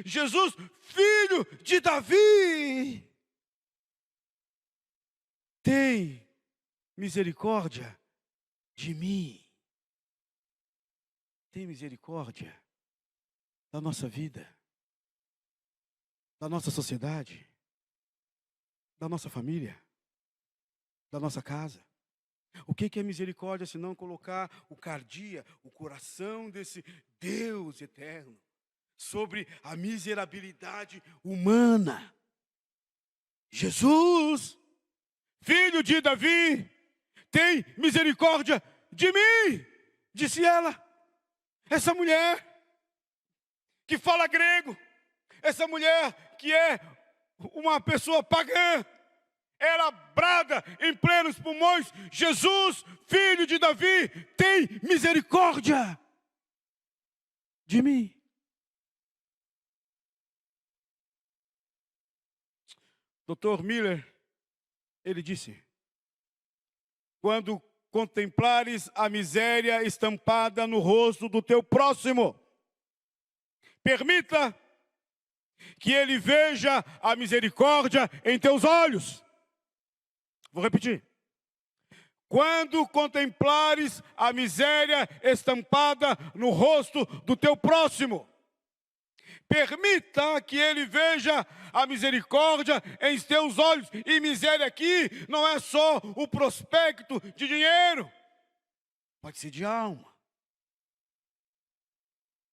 Speaker 1: Jesus, filho de Davi, tem misericórdia de mim. Tem misericórdia da nossa vida, da nossa sociedade, da nossa família, da nossa casa. O que é misericórdia se não colocar o cardia, o coração desse Deus eterno, sobre a miserabilidade humana. Jesus, filho de Davi, tem misericórdia de mim, disse ela. Essa mulher que fala grego, essa mulher que é uma pessoa pagã, ela brada em plenos pulmões: Jesus, filho de Davi, tem misericórdia de mim. Dr. Miller, ele disse: quando contemplares a miséria estampada no rosto do teu próximo, permita que ele veja a misericórdia em teus olhos. Vou repetir. Quando contemplares a miséria estampada no rosto do teu próximo, permita que ele veja a misericórdia em teus olhos. E miséria aqui não é só o prospecto de dinheiro. Pode ser de alma.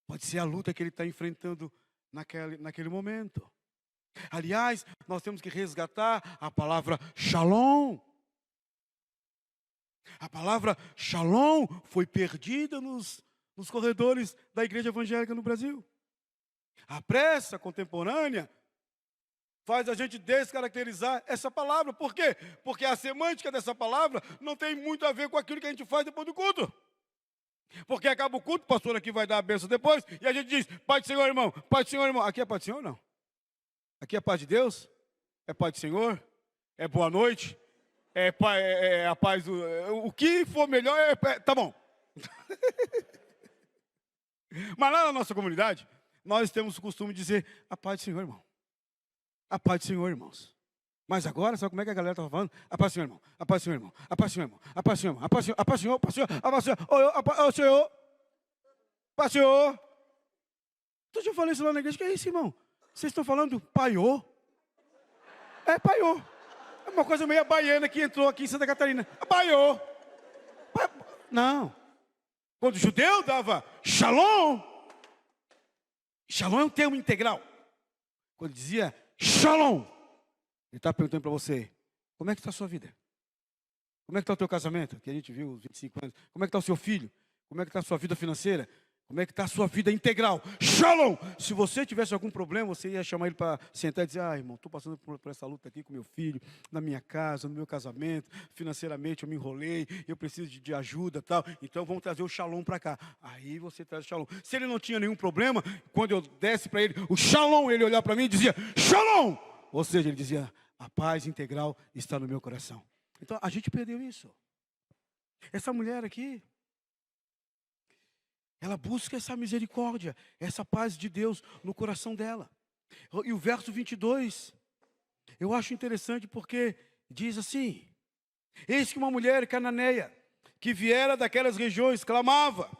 Speaker 1: Pode ser a luta que ele está enfrentando naquele momento. Aliás, nós temos que resgatar a palavra shalom. A palavra shalom foi perdida nos corredores da igreja evangélica no Brasil. A pressa contemporânea faz a gente descaracterizar essa palavra. Por quê? Porque a semântica dessa palavra não tem muito a ver com aquilo que a gente faz depois do culto. Porque acaba o culto, o pastor aqui vai dar a bênção depois, e a gente diz: Pai do Senhor, irmão, Pai do Senhor, irmão. Aqui é Pai do Senhor, não? Aqui é paz de Deus? É Pai do Senhor? É boa noite? É a paz do... O que for melhor, tá bom. Mas lá na nossa comunidade, nós temos o costume de dizer: a paz do Senhor, irmão. A paz do Senhor, irmãos. Mas agora, sabe como é que a galera está falando? A paz do Senhor, irmão. A paz do Senhor, irmão. A paz do Senhor, irmão. A paz do Senhor, irmão. A paz do Senhor, a paz do Senhor, a paz do Senhor, a paz do Senhor, a paz do Senhor. A paz do Senhor. Eu já falei isso lá na igreja. Que é isso, irmão? Vocês estão falando paiô? É paiô. É uma coisa meio baiana que entrou aqui em Santa Catarina. Paiô. Não. Quando o judeu dava shalom, shalom é um termo integral. Quando dizia shalom, ele está perguntando para você: como é que está a sua vida? Como é que está o teu casamento? Que a gente viu os 25 anos. Como é que está o seu filho? Como é que está a sua vida financeira? Como é que está a sua vida integral? Shalom! Se você tivesse algum problema, você ia chamar ele para sentar e dizer: ah, irmão, estou passando por essa luta aqui com meu filho, na minha casa, no meu casamento, financeiramente eu me enrolei, eu preciso de ajuda e tal, então vamos trazer o shalom para cá. Aí você traz o shalom. Se ele não tinha nenhum problema, quando eu desse para ele o shalom, ele olhava para mim e dizia: shalom! Ou seja, ele dizia: a paz integral está no meu coração. Então a gente perdeu isso. Essa mulher aqui, ela busca essa misericórdia, essa paz de Deus no coração dela. E o verso 22, eu acho interessante porque diz assim: eis que uma mulher cananeia, que viera daquelas regiões, clamava: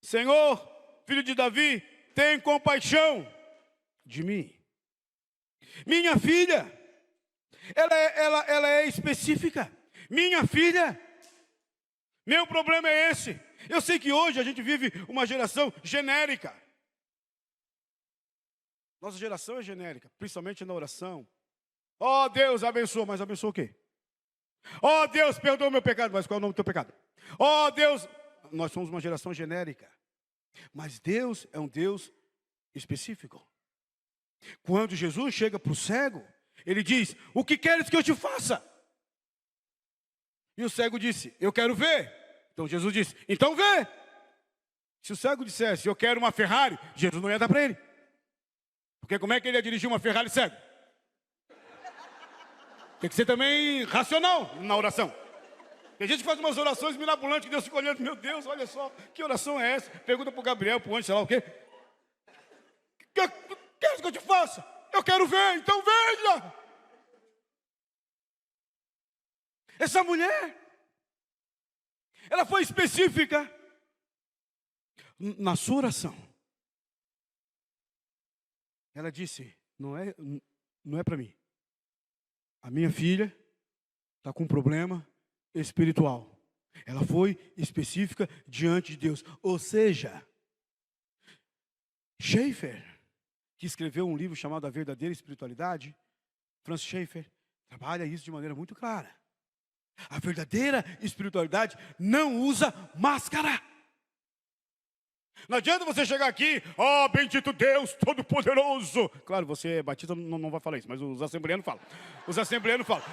Speaker 1: Senhor, filho de Davi, tem compaixão de mim. Minha filha, ela é específica. Minha filha, meu problema é esse. Eu sei que hoje a gente vive uma geração genérica. Nossa geração é genérica, principalmente na oração. Oh, Deus abençoa, mas abençoa o quê? Oh, Deus perdoa o meu pecado, mas qual é o nome do teu pecado? Oh, Deus, nós somos uma geração genérica. Mas Deus é um Deus específico. Quando Jesus chega para o cego, ele diz: o que queres que eu te faça? E o cego disse: eu quero ver. Então Jesus disse: então vê. Se o cego dissesse: eu quero uma Ferrari, Jesus não ia dar para ele. Porque como é que ele ia dirigir uma Ferrari cego? Tem que ser também racional na oração. Tem gente que faz umas orações mirabolantes que Deus fica olhando: meu Deus, olha só, que oração é essa? Pergunta para o Gabriel, para o anjo, sei lá o quê. Queres que eu te faça? Eu quero ver, então veja. Essa mulher, ela foi específica na sua oração. Ela disse: não é para mim. A minha filha está com um problema espiritual. Ela foi específica diante de Deus. Ou seja, Schaeffer que escreveu um livro chamado A Verdadeira Espiritualidade, Francis Schaeffer, trabalha isso de maneira muito clara. A verdadeira espiritualidade não usa máscara. Não adianta você chegar aqui, bendito Deus Todo-Poderoso. Claro, você é batista, não vai falar isso, mas os assembleanos falam. Os assembleanos falam,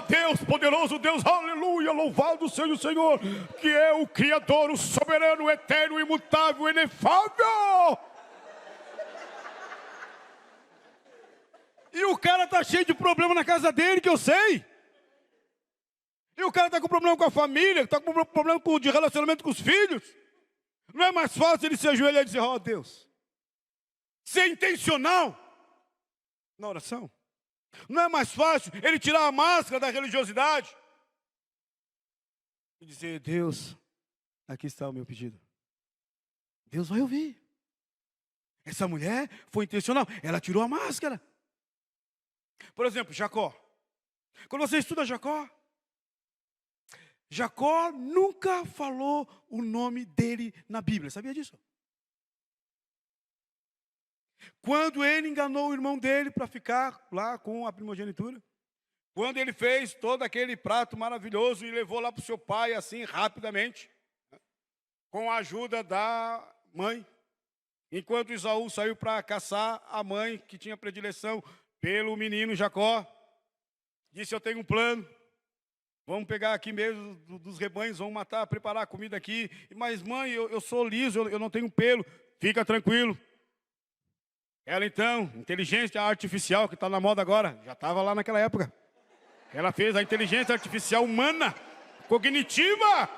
Speaker 1: Deus poderoso, Deus, aleluia, louvado seja o Senhor, que é o Criador, o soberano, o eterno, o imutável, o inefável. E o cara está cheio de problema na casa dele, que eu sei. E o cara está com problema com a família, está com problema de relacionamento com os filhos. Não é mais fácil ele se ajoelhar e dizer, Deus, ser intencional na oração. Não é mais fácil ele tirar a máscara da religiosidade e dizer, Deus, aqui está o meu pedido. Deus vai ouvir. Essa mulher foi intencional, ela tirou a máscara. Por exemplo, Jacó. Quando você estuda Jacó nunca falou o nome dele na Bíblia, sabia disso? Quando ele enganou o irmão dele para ficar lá com a primogenitura, quando ele fez todo aquele prato maravilhoso e levou lá para o seu pai assim rapidamente, com a ajuda da mãe, enquanto Esaú saiu para caçar, a mãe que tinha predileção pelo menino Jacó, disse, eu tenho um plano. Vamos pegar aqui mesmo dos rebanhos, vamos matar, preparar a comida aqui. Mas mãe, eu sou liso, eu não tenho pelo. Fica tranquilo. Ela então, inteligência artificial, que está na moda agora, já estava lá naquela época. Ela fez a inteligência artificial humana, cognitiva.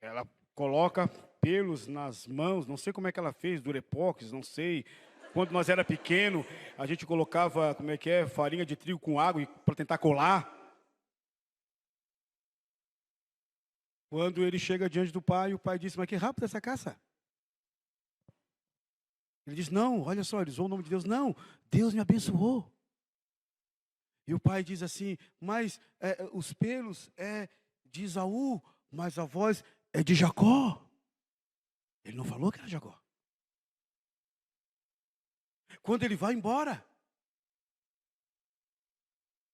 Speaker 1: Ela coloca pelos nas mãos, não sei como é que ela fez, durepox, não sei. Quando nós era pequeno, a gente colocava, farinha de trigo com água para tentar colar. Quando ele chega diante do pai, o pai disse, mas que rápido essa caça. Ele diz, não, olha só, ele usou o nome de Deus. Não, Deus me abençoou. E o pai diz assim, mas os pelos é de Esaú, mas a voz é de Jacó. Ele não falou que era Jacó. Quando ele vai embora,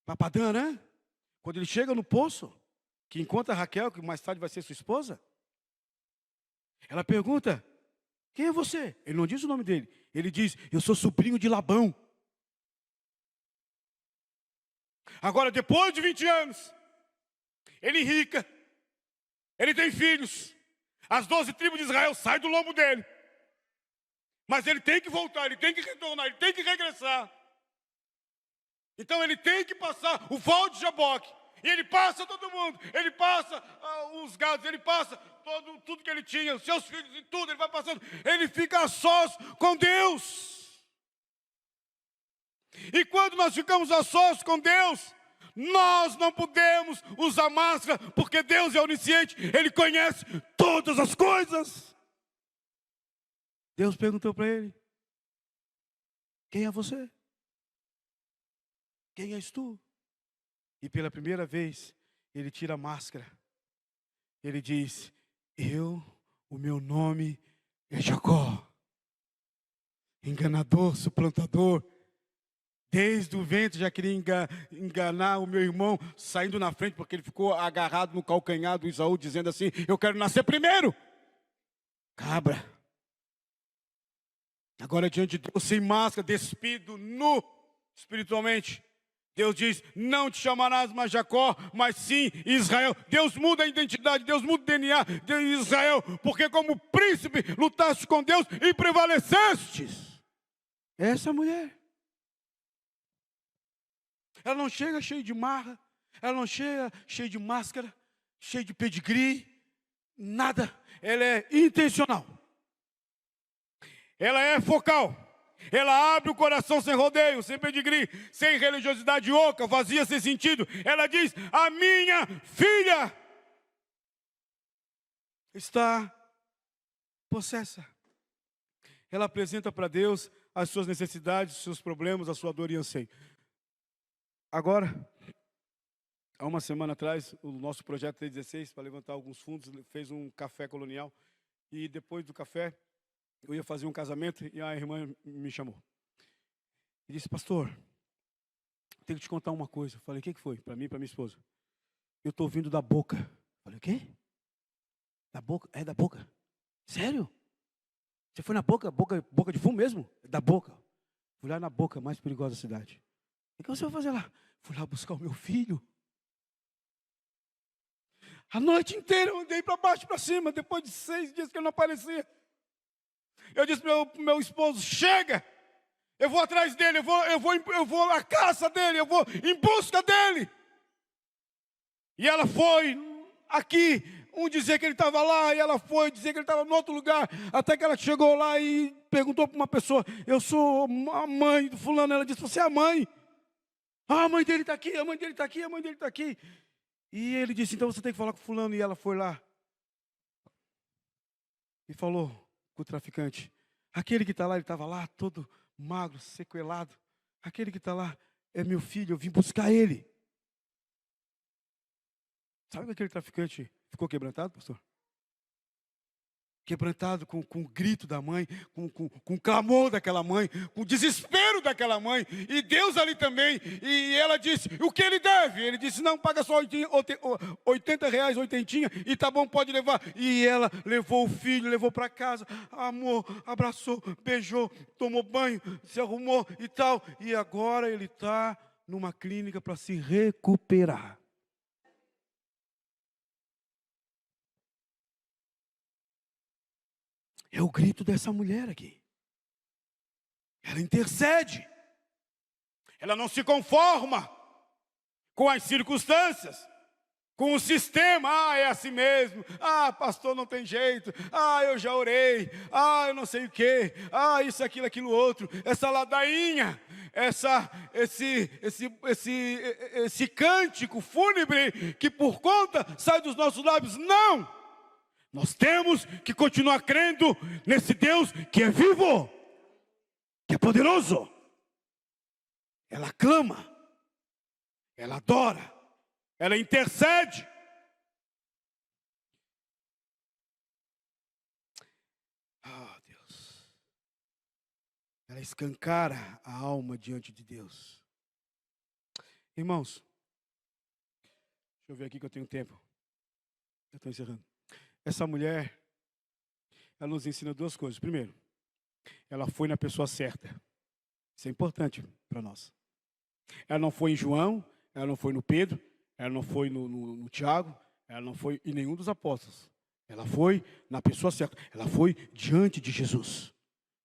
Speaker 1: para Padã, né? Quando ele chega no poço, que encontra Raquel, que mais tarde vai ser sua esposa, ela pergunta, quem é você? Ele não diz o nome dele. Ele diz, eu sou sobrinho de Labão. Agora, depois de 20 anos, ele rica, ele tem filhos, as 12 tribos de Israel saem do lombo dele. Mas ele tem que voltar, ele tem que retornar, ele tem que regressar. Então ele tem que passar o val de Jaboque. E ele passa todo mundo, ele passa os gados, ele passa tudo que ele tinha, os seus filhos e tudo, ele vai passando. Ele fica a sós com Deus. E quando nós ficamos a sós com Deus, nós não podemos usar máscara, porque Deus é onisciente, Ele conhece todas as coisas. Deus perguntou para ele, quem é você? Quem és tu? E pela primeira vez, ele tira a máscara. Ele diz, o meu nome é Jacó. Enganador, suplantador. Desde o ventre já queria enganar o meu irmão, saindo na frente, porque ele ficou agarrado no calcanhar do Esaú, dizendo assim, eu quero nascer primeiro. Cabra. Agora diante de Deus, sem máscara, despido, nu, espiritualmente. Deus diz, não te chamarás mais Jacó, mas sim Israel. Deus muda a identidade, Deus muda o DNA de Israel, porque como príncipe lutaste com Deus e prevalecestes. Essa mulher. Ela não chega cheia de marra, ela não chega cheia de máscara, cheia de pedigree, nada. Ela é intencional. Ela é focal. Ela abre o coração sem rodeio, sem pedigree, sem religiosidade oca, vazia, sem sentido. Ela diz, a minha filha está possessa. Ela apresenta para Deus as suas necessidades, os seus problemas, a sua dor e anseio. Agora, há uma semana atrás, o nosso projeto T16, para levantar alguns fundos, fez um café colonial. E depois do café, eu ia fazer um casamento e a irmã me chamou. E disse, pastor, tenho que te contar uma coisa. Eu falei, o que foi? Para mim e para minha esposa. Eu estou ouvindo da boca. Eu falei, o quê? Da boca? É da boca? Sério? Você foi na boca? Boca de fumo mesmo? Da boca. Fui lá na boca mais perigosa da cidade. O que você vai fazer lá? Fui lá buscar o meu filho. A noite inteira eu andei para baixo e para cima, depois de 6 dias que ele não aparecia. Eu disse para o meu esposo, chega! Eu vou atrás dele, eu vou à caça dele, eu vou em busca dele. E ela foi aqui, um dizia que ele estava lá, e ela foi dizer que ele estava em outro lugar, até que ela chegou lá e perguntou para uma pessoa, eu sou a mãe do fulano, ela disse, você é a mãe? Ah, a mãe dele está aqui, a mãe dele está aqui, a mãe dele está aqui. E ele disse, então você tem que falar com fulano, e ela foi lá. E falou com o traficante, aquele que está lá, ele estava lá, todo magro, sequelado, aquele que está lá é meu filho, eu vim buscar ele. Sabe que aquele traficante ficou quebrantado, pastor? Quebrantado com o grito da mãe, com o clamor daquela mãe, com o desespero daquela mãe, e Deus ali também, e ela disse, o que ele deve? Ele disse, não, paga só R$80, oitentinha, e tá bom, pode levar. E ela levou o filho, levou para casa, amou, abraçou, beijou, tomou banho, se arrumou e tal, e agora ele está numa clínica para se recuperar. É o grito dessa mulher aqui. Ela intercede. Ela não se conforma com as circunstâncias, com o sistema. Ah, é assim mesmo. Ah, pastor, não tem jeito. Ah, eu já orei. Ah, eu não sei o quê. Ah, isso, aquilo, outro. Essa ladainha, esse cântico fúnebre que por conta sai dos nossos lábios. Não! Nós temos que continuar crendo nesse Deus que é vivo, que é poderoso. Ela clama, ela adora, ela intercede. Ah, Deus. Ela escancara a alma diante de Deus. Irmãos, deixa eu ver aqui que eu tenho tempo. Eu estou encerrando. Essa mulher, ela nos ensina 2 coisas. Primeiro, ela foi na pessoa certa. Isso é importante para nós. Ela não foi em João, ela não foi no Pedro, ela não foi no Tiago, ela não foi em nenhum dos apóstolos. Ela foi na pessoa certa. Ela foi diante de Jesus.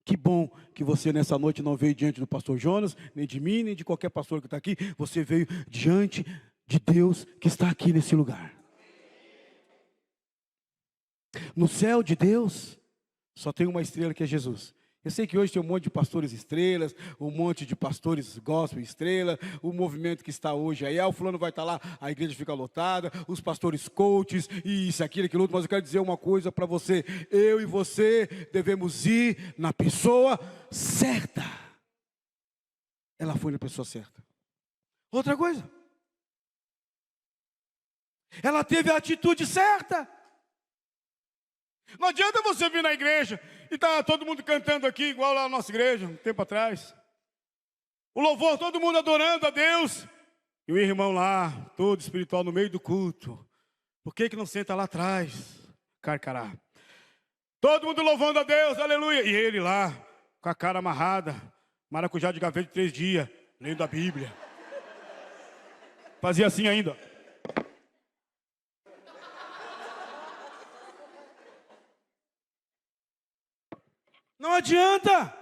Speaker 1: Que bom que você nessa noite não veio diante do pastor Jonas, nem de mim, nem de qualquer pastor que está aqui. Você veio diante de Deus que está aqui nesse lugar. No céu de Deus, só tem uma estrela que é Jesus. Eu sei que hoje tem um monte de pastores estrelas, um monte de pastores gospel estrela, o movimento que está hoje aí, o fulano vai estar lá, a igreja fica lotada, os pastores coaches, isso, aquilo, outro, mas eu quero dizer uma coisa para você, eu e você devemos ir na pessoa certa. Ela foi na pessoa certa. Outra coisa, ela teve a atitude certa. Não adianta você vir na igreja e tá todo mundo cantando aqui, igual lá na nossa igreja, um tempo atrás. O louvor, todo mundo adorando a Deus. E o irmão lá, todo espiritual, no meio do culto. Por que não senta lá atrás? Carcará. Todo mundo louvando a Deus, aleluia. E ele lá, com a cara amarrada, maracujá de gaveta de 3 dias, lendo a Bíblia. Fazia assim ainda. Não adianta.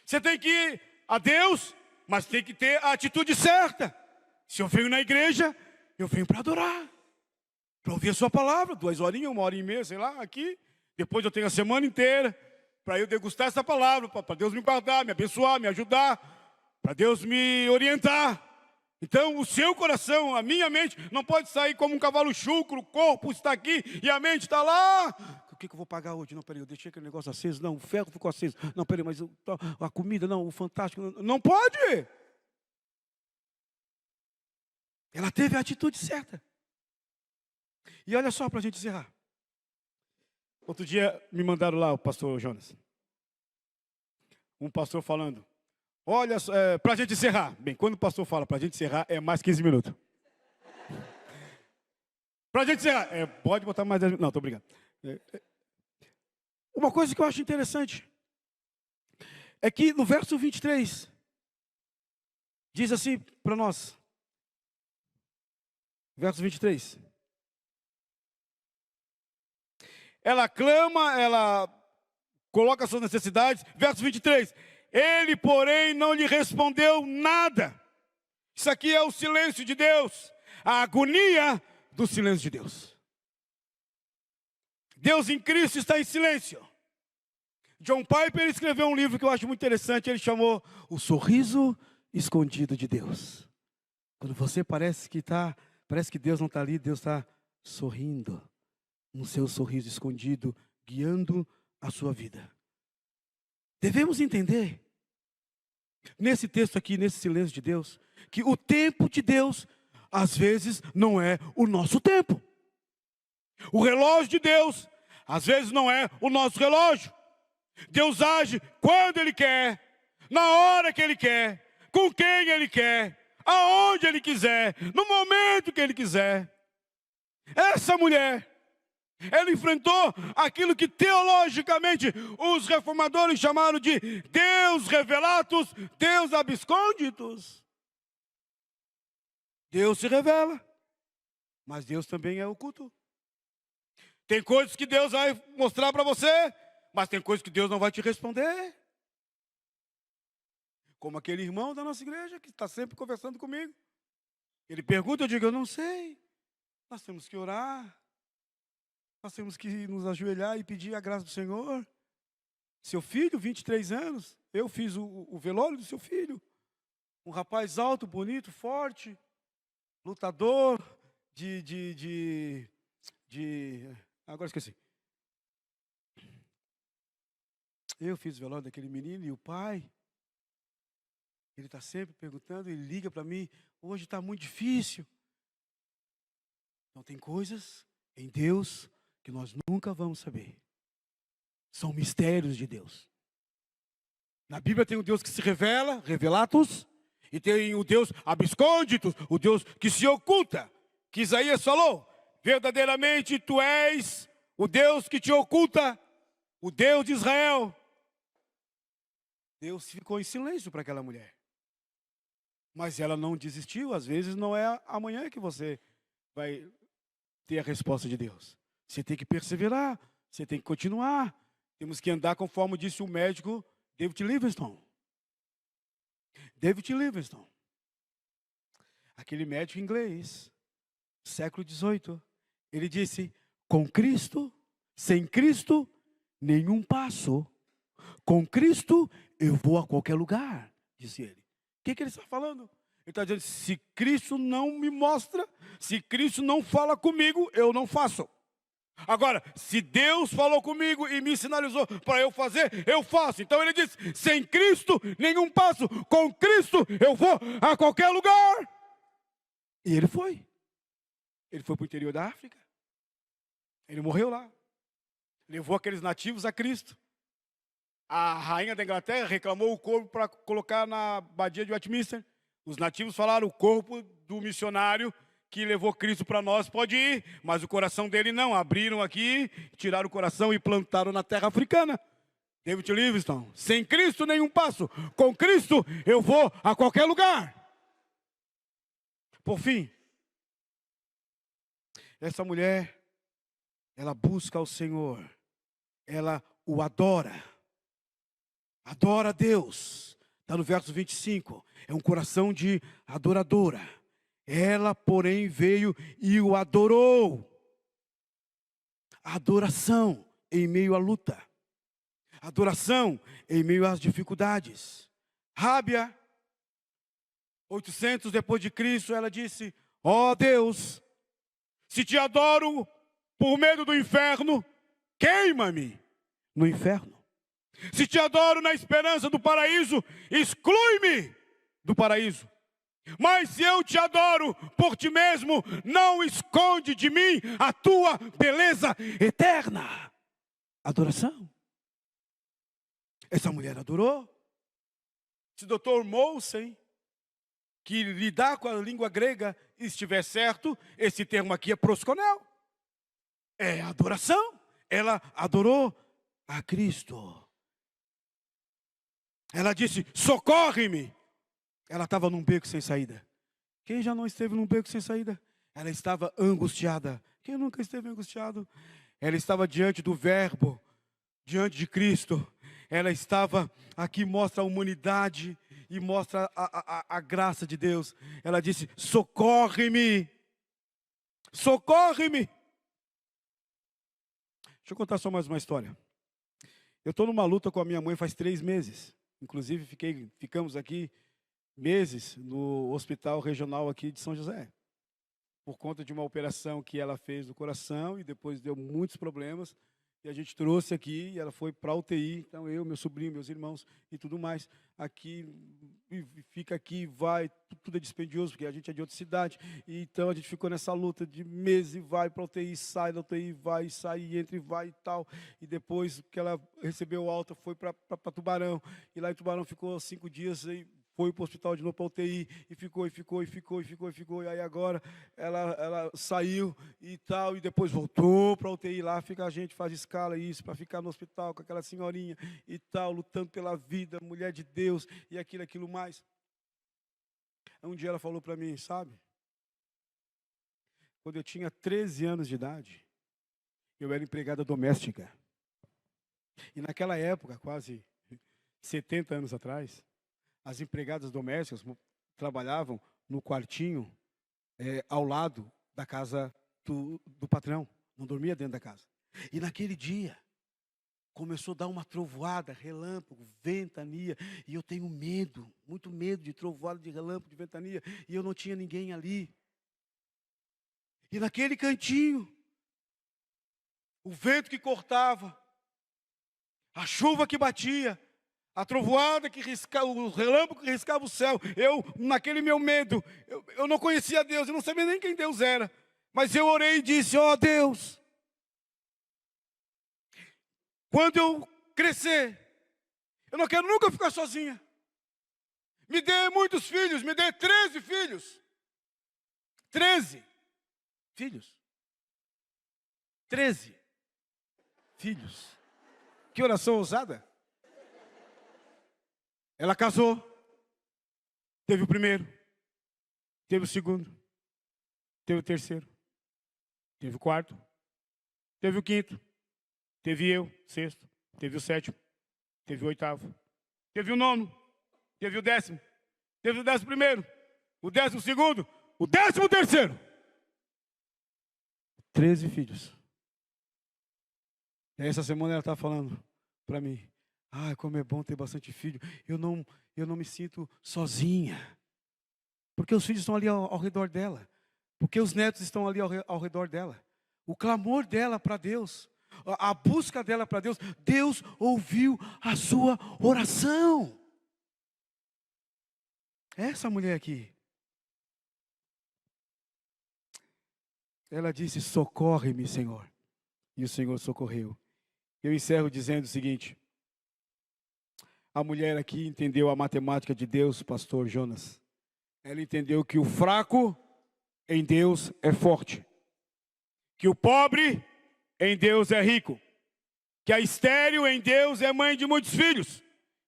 Speaker 1: Você tem que ir a Deus, mas tem que ter a atitude certa. Se eu venho na igreja, eu venho para adorar. Para ouvir a sua palavra, 2 horinhas, 1h30, sei lá, aqui. Depois eu tenho a semana inteira para eu degustar essa palavra, para Deus me guardar, me abençoar, me ajudar, para Deus me orientar. Então, o seu coração, a minha mente, não pode sair como um cavalo chucro, o corpo está aqui e a mente está lá. O que eu vou pagar hoje? Não, peraí, eu deixei aquele negócio aceso. Não, o ferro ficou aceso. Não, peraí, mas a comida, não, o fantástico. Não pode. Ela teve a atitude certa. E olha só para a gente encerrar. Outro dia me mandaram lá o pastor Jonas. Um pastor falando, olha, para a gente encerrar. Bem, quando o pastor fala para a gente encerrar, é mais 15 minutos. Para a gente encerrar, pode botar mais 10 minutos. Não, estou brincando. Uma coisa que eu acho interessante é que no verso 23, diz assim para nós. Verso 23. Ela clama, ela coloca suas necessidades. Verso 23. Ele, porém, não lhe respondeu nada. Isso aqui é o silêncio de Deus. A agonia do silêncio de Deus. Deus em Cristo está em silêncio. John Piper escreveu um livro que eu acho muito interessante. Ele chamou O Sorriso Escondido de Deus. Quando você parece que Deus não está ali, Deus está sorrindo. No seu sorriso escondido, guiando a sua vida. Devemos entender, nesse texto aqui, nesse silêncio de Deus, que o tempo de Deus, às vezes, não é o nosso tempo. O relógio de Deus, às vezes, não é o nosso relógio. Deus age quando Ele quer, na hora que Ele quer, com quem Ele quer, aonde Ele quiser, no momento que Ele quiser. Essa mulher, ela enfrentou aquilo que teologicamente os reformadores chamaram de Deus revelatus, Deus abscônditus. Deus se revela, mas Deus também é oculto. Tem coisas que Deus vai mostrar para você, mas tem coisas que Deus não vai te responder. Como aquele irmão da nossa igreja que está sempre conversando comigo. Ele pergunta, eu digo, eu não sei. Nós temos que orar. Nós temos que nos ajoelhar e pedir a graça do Senhor. Seu filho, 23 anos, eu fiz o velório do seu filho. Um rapaz alto, bonito, forte, lutador, agora esqueci. Eu fiz o velório daquele menino e o pai, ele está sempre perguntando, ele liga para mim, hoje está muito difícil. Então tem coisas em Deus que nós nunca vamos saber. São mistérios de Deus. Na Bíblia tem um Deus que se revela, revelatus, e tem o Deus abscônditus, o Deus que se oculta, que Isaías falou, verdadeiramente tu és o Deus que te oculta, o Deus de Israel. Deus ficou em silêncio para aquela mulher. Mas ela não desistiu, às vezes não é amanhã que você vai ter a resposta de Deus. Você tem que perseverar, você tem que continuar. Temos que andar conforme disse o médico David Livingstone. David Livingstone. Aquele médico inglês, século XVIII. Ele disse, com Cristo, sem Cristo, nenhum passo. Com Cristo, eu vou a qualquer lugar, disse ele. O que ele está falando? Ele está dizendo, se Cristo não me mostra, se Cristo não fala comigo, eu não faço. Agora, se Deus falou comigo e me sinalizou para eu fazer, eu faço. Então ele diz, sem Cristo, nenhum passo. Com Cristo, eu vou a qualquer lugar. E ele foi. Ele foi para o interior da África. Ele morreu lá. Levou aqueles nativos a Cristo. A rainha da Inglaterra reclamou o corpo para colocar na abadia de Westminster. Os nativos falaram, o corpo do missionário que levou Cristo para nós pode ir, mas o coração dele não. Abriram aqui, tiraram o coração e plantaram na terra africana. David Livingstone, sem Cristo nenhum passo. Com Cristo eu vou a qualquer lugar. Por fim, essa mulher, ela busca ao Senhor. Ela o adora. Adora a Deus. Está no verso 25. É um coração de adoradora. Ela, porém, veio e o adorou. Adoração em meio à luta. Adoração em meio às dificuldades. Rábia, 800 depois de Cristo, ela disse, ó Deus, se te adoro por medo do inferno, queima-me no inferno. Se te adoro na esperança do paraíso, exclui-me do paraíso. Mas se eu te adoro por ti mesmo, não esconde de mim a tua beleza eterna. Adoração. Essa mulher adorou. Se o Dr. Moussen, que lidar com a língua grega, estiver certo, esse termo aqui é prosconel. É adoração. Ela adorou a Cristo. Ela disse, socorre-me. Ela estava num beco sem saída. Quem já não esteve num beco sem saída? Ela estava angustiada. Quem nunca esteve angustiado? Ela estava diante do Verbo, diante de Cristo. Ela estava, aqui mostra a humanidade e mostra a graça de Deus. Ela disse, socorre-me. Socorre-me. Deixa eu contar só mais uma história. Eu estou numa luta com a minha mãe faz 3 meses. Inclusive, ficamos aqui meses no hospital regional aqui de São José. Por conta de uma operação que ela fez no coração e depois deu muitos problemas. E a gente trouxe aqui e ela foi para a UTI. Então eu, meu sobrinho, meus irmãos e tudo mais. Aqui, fica aqui, vai, tudo é dispendioso, porque a gente é de outra cidade. E então a gente ficou nessa luta de meses e vai para a UTI, sai da UTI, vai, sai, entra e vai e tal. E depois que ela recebeu alta, foi para Tubarão. E lá em Tubarão ficou 5 dias e foi para o hospital de novo para a UTI, e ficou. E aí agora ela saiu e tal, e depois voltou para a UTI. Lá fica a gente, faz escala isso, para ficar no hospital com aquela senhorinha e tal, lutando pela vida, mulher de Deus, e aquilo mais. Um dia ela falou para mim, sabe? Quando eu tinha 13 anos de idade, eu era empregada doméstica. E naquela época, quase 70 anos atrás, as empregadas domésticas trabalhavam no quartinho ao lado da casa do patrão. Não dormia dentro da casa. E naquele dia, começou a dar uma trovoada, relâmpago, ventania. E eu tenho medo, muito medo de trovoada, de relâmpago, de ventania. E eu não tinha ninguém ali. E naquele cantinho, o vento que cortava, a chuva que batia, a trovoada que riscava, o relâmpago que riscava o céu. Eu, naquele meu medo, eu não conhecia Deus, eu não sabia nem quem Deus era. Mas eu orei e disse, ó Deus, quando eu crescer, eu não quero nunca ficar sozinha. Me dê muitos filhos, me dê 13 filhos. 13 filhos. 13 filhos. Que oração ousada. Ela casou, teve o primeiro, teve o segundo, teve o terceiro, teve o quarto, teve o quinto, teve eu, sexto, teve o sétimo, teve o oitavo, teve o nono, teve o 10º, teve o 11º, o 12º, o 13º. 13 filhos. E essa semana ela estava falando para mim, como é bom ter bastante filho. Eu não me sinto sozinha. Porque os filhos estão ali ao redor dela. Porque os netos estão ali ao redor dela. O clamor dela para Deus, a busca dela para Deus, Deus ouviu a sua oração. Essa mulher aqui, ela disse, socorre-me, Senhor. E o Senhor socorreu. Eu encerro dizendo o seguinte. A mulher aqui entendeu a matemática de Deus, pastor Jonas. Ela entendeu que o fraco em Deus é forte. Que o pobre em Deus é rico. Que a estéril em Deus é mãe de muitos filhos.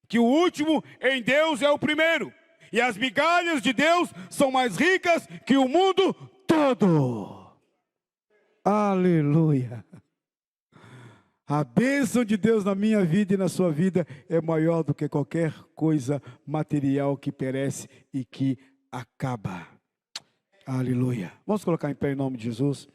Speaker 1: Que o último em Deus é o primeiro. E as migalhas de Deus são mais ricas que o mundo todo. Aleluia. A bênção de Deus na minha vida e na sua vida é maior do que qualquer coisa material que perece e que acaba. Aleluia. Vamos colocar em pé em nome de Jesus.